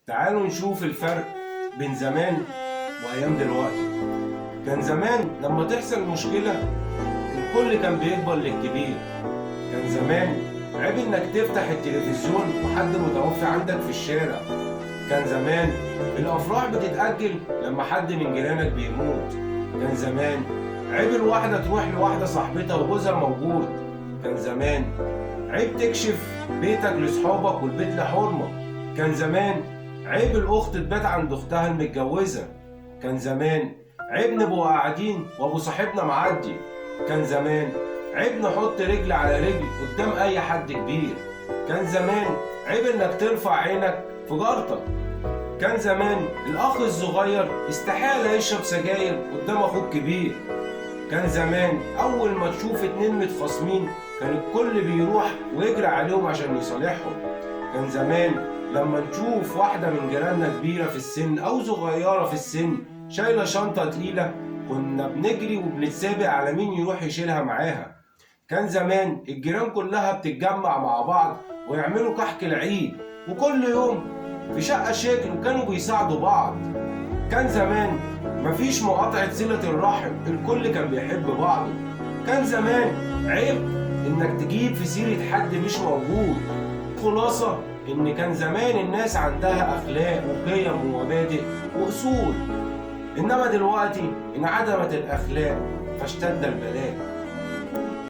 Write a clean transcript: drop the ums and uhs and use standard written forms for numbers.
تعالوا نشوف الفرق بين زمان وأيام دلوقتي. كان زمان لما تحصل مشكلة الكل كان بيكبر للكبير. كان زمان عيب إنك تفتح التلفزيون وحد متوفي عندك في الشارع. كان زمان الأفراح بتتأجل لما حد من جيرانك بيموت. كان زمان عيب الواحدة تروح لواحدة صاحبتها وجوزها موجود. كان زمان عيب تكشف بيتك لصحابك والبيت لحرمة. كان زمان عيب الأخت تبات عند أختها المتجوزة. كان زمان عيب نبقى قاعدين وأبو صاحبنا معدي. كان زمان عيب نحط رجل على رجل قدام أي حد كبير. كان زمان عيب إنك ترفع عينك في جارتك. كان زمان الأخ الصغير استحالة يشرب سجاير قدام أخوه الكبير. كان زمان أول ما تشوف اتنين متخاصمين كان الكل بيروح ويجري عليهم عشان يصالحهم. كان زمان لما نشوف واحدة من جيراننا كبيرة في السن أو صغيرة في السن شايلة شنطة تقيلة كنا بنجري وبنتسابق على مين يروح يشيلها معاها. كان زمان الجيران كلها بتتجمع مع بعض ويعملوا كحك العيد، وكل يوم في شقة شكل وكانوا بيساعدوا بعض. كان زمان مفيش مقاطعة صلة الرحم، الكل كان بيحب بعضه. كان زمان عيب إنك تجيب في سيرة حد مش موجود. خلاصة إن كان زمان الناس عندها أخلاق وقيم ومبادئ وأصول، إنما دلوقتي انعدمت الأخلاق فاشتد البلاء.